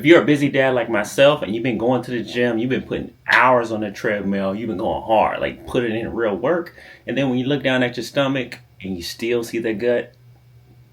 If you're a busy dad like myself and you've been going to the gym, you've been putting hours on the treadmill, you've been going hard, like putting in real work, and then when you look down at your stomach and you still see the gut,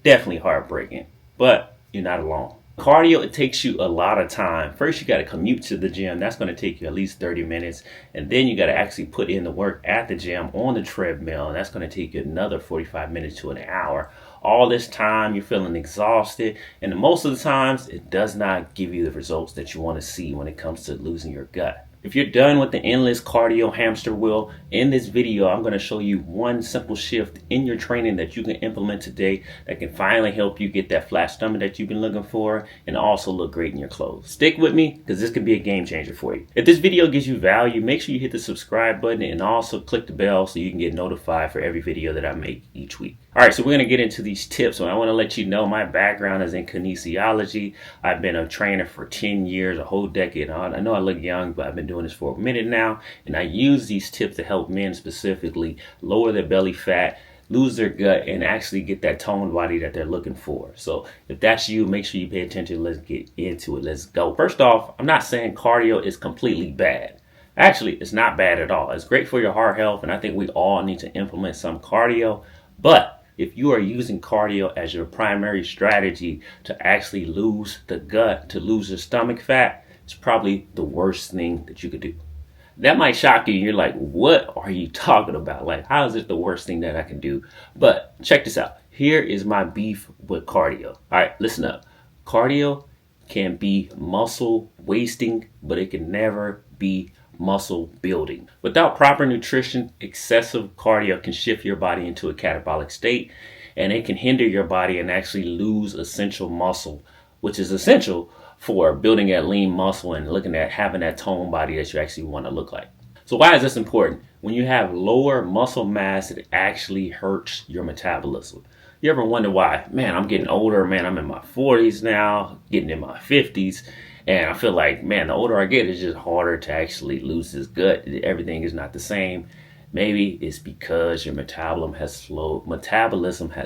definitely heartbreaking. But you're not alone. Cardio, it takes you a lot of time. First, you got to commute to the gym. That's going to take you at least 30 minutes. And then you got to actually put in the work at the gym on the treadmill. And that's going to take you another 45 minutes to an hour. All this time, you're feeling exhausted. And most of the times, it does not give you the results that you want to see when it comes to losing your gut. If you're done with the endless cardio hamster wheel, in this video, I'm going to show you one simple shift in your training that you can implement today that can finally help you get that flat stomach that you've been looking for and also look great in your clothes. Stick with me because this could be a game changer for you. If this video gives you value, make sure you hit the subscribe button and also click the bell so you can get notified for every video that I make each week. All right, so we're going to get into these tips. And I want to let you know my background is in kinesiology. I've been a trainer for 10 years, a whole decade. I know I look young, but I've been doing this for a minute now. And I use these tips to help men specifically lower their belly fat, lose their gut, and actually get that toned body that they're looking for. So if that's you, make sure you pay attention. Let's get into it. Let's go. First off, I'm not saying cardio is completely bad. Actually, it's not bad at all. It's great for your heart health, and I think we all need to implement some cardio. But if you are using cardio as your primary strategy to actually lose the gut, to lose your stomach fat, it's probably the worst thing that you could do. That might shock you. You're like, what are you talking about? Like, how is it the worst thing that I can do? But check this out. Here is my beef with cardio. All right, listen up. Cardio can be muscle wasting, but it can never be muscle building. Without proper nutrition, excessive cardio can shift your body into a catabolic state, and it can hinder your body and actually lose essential muscle, which is essential for building that lean muscle and looking at having that toned body that you actually want to look like. So why is this important? When you have lower muscle mass, it actually hurts your metabolism. You ever wonder why? Man, I'm getting older. Man, I'm in my 40s now, getting in my 50s. And I feel like, man, the older I get, it's just harder to actually lose this gut. Everything is not the same. Maybe it's because your metabolism has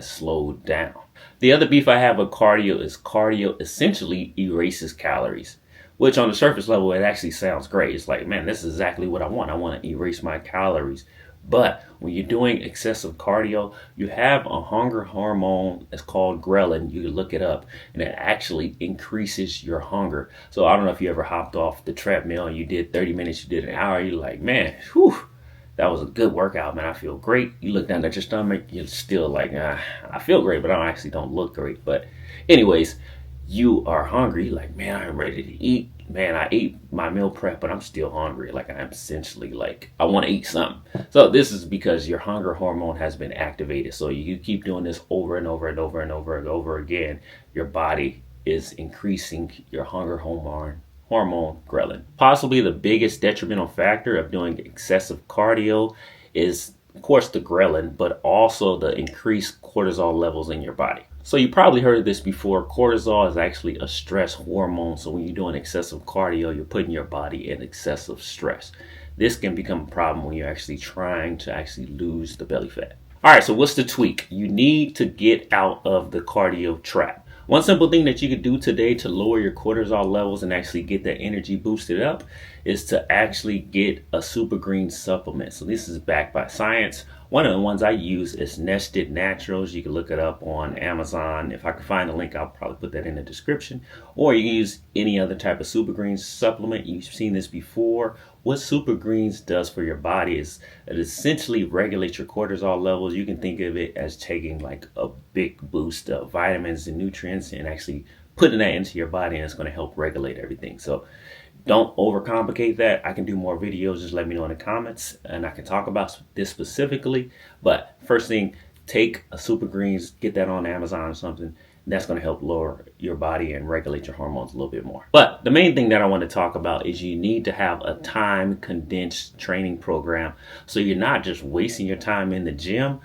slowed down. The other beef I have with cardio is cardio essentially erases calories, which on the surface level, it actually sounds great. It's like, man, this is exactly what I want. I want to erase my calories. But when you're doing excessive cardio, you have a hunger hormone that's called ghrelin. You can look it up, and it actually increases your hunger. So I don't know if you ever hopped off the treadmill and you did 30 minutes, you did an hour. You're like, man, whew, that was a good workout, man. I feel great. You look down at your stomach, you're still like, I feel great, but I actually don't look great. But anyways, you are hungry. You're like, man, I'm ready to eat. Man, I ate my meal prep, but I'm still hungry. Like, I'm essentially like, I want to eat something. So this is because your hunger hormone has been activated. So you keep doing this over and over and over and over and over again. Your body is increasing your hunger hormone ghrelin. Possibly the biggest detrimental factor of doing excessive cardio is, of course, the ghrelin, but also the increased cortisol levels in your body. So you probably heard this before. Cortisol is actually a stress hormone. So when you're doing excessive cardio, you're putting your body in excessive stress. This can become a problem when you're actually trying to lose the belly fat. All right, so what's the tweak? You need to get out of the cardio trap. One simple thing that you could do today to lower your cortisol levels and actually get that energy boosted up is to actually get a super green supplement. So this is backed by science. One of the ones I use is Nested Naturals. You can look it up on Amazon. If I can find the link, I'll probably put that in the description. Or you can use any other type of super greens supplement. You've seen this before. What super greens does for your body is it essentially regulates your cortisol levels. You can think of it as taking like a big boost of vitamins and nutrients and actually putting that into your body, and it's going to help regulate everything. So don't overcomplicate that. I can do more videos. Just let me know in the comments and I can talk about this specifically. But first thing, take a super greens, get that on Amazon or something. That's going to help lower your body and regulate your hormones a little bit more. But the main thing that I want to talk about is you need to have a time condensed training program. So you're not just wasting your time in the gym.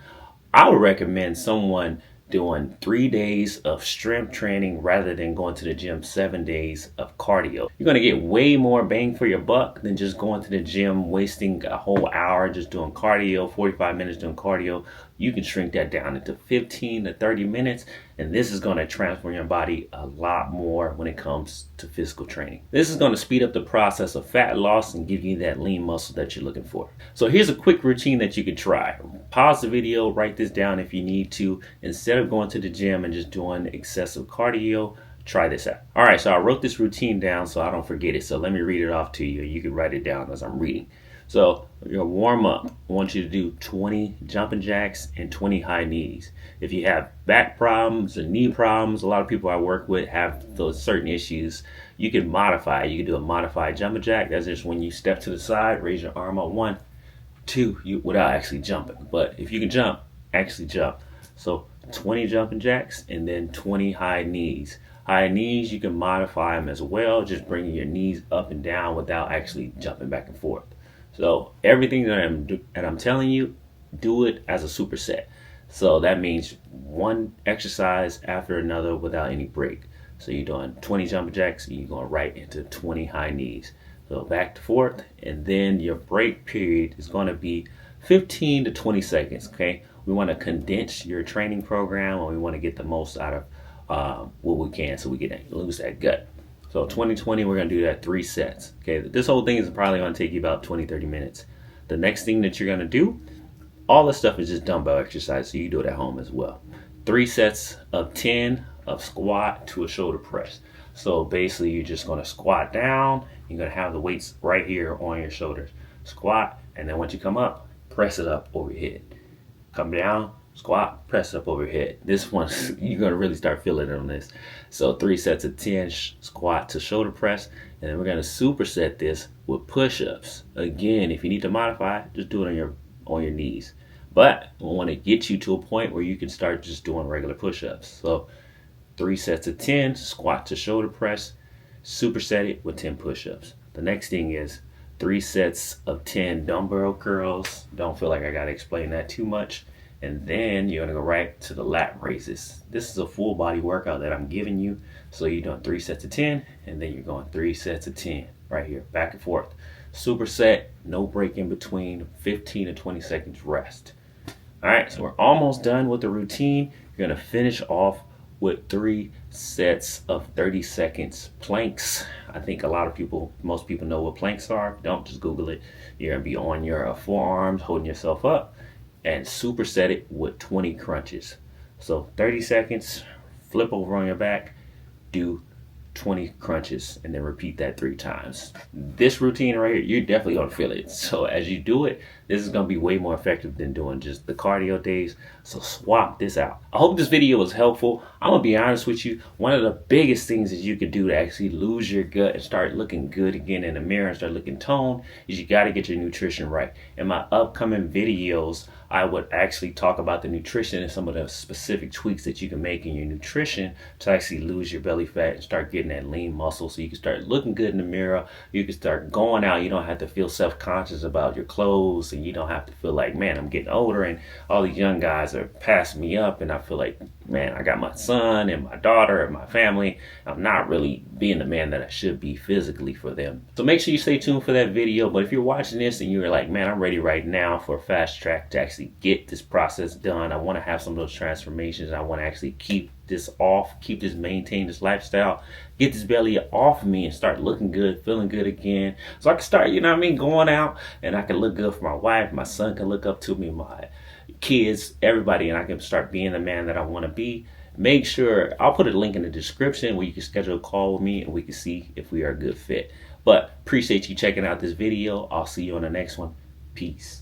I would recommend someone doing 3 days of strength training rather than going to the gym 7 days of cardio. You're going to get way more bang for your buck than just going to the gym, wasting a whole hour just doing cardio, 45 minutes doing cardio, you can shrink that down into 15 to 30 minutes. And this is going to transform your body a lot more when it comes to physical training. This is going to speed up the process of fat loss and give you that lean muscle that you're looking for. So here's a quick routine that you can try. Pause the video, write this down if you need to. Instead of going to the gym and just doing excessive cardio, try this out. All right, so I wrote this routine down so I don't forget it. So let me read it off to you. You can write it down as I'm reading. So your warm up, I want you to do 20 jumping jacks and 20 high knees. If you have back problems or knee problems, a lot of people I work with have those certain issues. You can modify. You can do a modified jumping jack. That's just when you step to the side, raise your arm up, 1, 2, without actually jumping. But if you can jump, actually jump. So 20 jumping jacks and then 20 high knees. High knees, you can modify them as well, just bringing your knees up and down without actually jumping back and forth. So everything that I'm telling you, do it as a superset. So that means one exercise after another without any break. So you're doing 20 jumping jacks, and you're going right into 20 high knees. So back to forth, and then your break period is going to be 15 to 20 seconds, okay? We want to condense your training program, and we want to get the most out of what we can so we can lose that gut. So 2020, we're going to do that 3 sets. Okay, this whole thing is probably going to take you about 20-30 minutes. The next thing that you're going to do, all this stuff is just dumbbell exercise, so you do it at home as well. 3 sets of 10 of squat to a shoulder press. So basically, you're just going to squat down. You're going to have the weights right here on your shoulders. Squat, and then once you come up, press it up over your head. Come down, squat, press up over your head. This one, you're going to really start feeling it on this. So 3 sets of 10 squat to shoulder press. And then we're going to superset this with push-ups. Again, if you need to modify, just do it on your knees. But we want to get you to a point where you can start just doing regular push-ups. So 3 sets of 10 squat to shoulder press. Superset it with 10 push-ups. The next thing is 3 sets of 10 dumbbell curls. Don't feel like I got to explain that too much. And then you're going to go right to the lat raises. This is a full body workout that I'm giving you. So you're doing 3 sets of 10, and then you're going 3 sets of 10 right here, back and forth. Superset, no break in between, 15 to 20 seconds rest. All right, so we're almost done with the routine. You're going to finish off with 3 sets of 30 seconds planks. I think most people know what planks are. Don't just Google it. You're going to be on your forearms, holding yourself up, and superset it with 20 crunches. So 30 seconds, flip over on your back, do 20 crunches, and then repeat that 3 times. This routine right here, you're definitely going to feel it. So as you do it, this is going to be way more effective than doing just the cardio days. So swap this out. I hope this video was helpful. I'm going to be honest with you. One of the biggest things that you could do to actually lose your gut and start looking good again in the mirror and start looking toned is you got to get your nutrition right. In my upcoming videos, I would actually talk about the nutrition and some of the specific tweaks that you can make in your nutrition to actually lose your belly fat and start getting that lean muscle so you can start looking good in the mirror. You can start going out. You don't have to feel self-conscious about your clothes, and you don't have to feel like, man, I'm getting older and all these young guys are passing me up, and I feel like, man, I got my son and my daughter and my family. I'm not really being the man that I should be physically for them. So make sure you stay tuned for that video. But if you're watching this and you're like, man, I'm ready right now for a fast track to actually get this process done. I want to have some of those transformations. I want to actually keep this off, maintain this lifestyle, get this belly off of me and start looking good, feeling good again. So I can start, going out and I can look good for my wife. My son can look up to me, my kids, everybody, and I can start being the man that I want to be. Make sure, I'll put a link in the description where you can schedule a call with me and we can see if we are a good fit. But appreciate you checking out this video. I'll see you on the next one. Peace.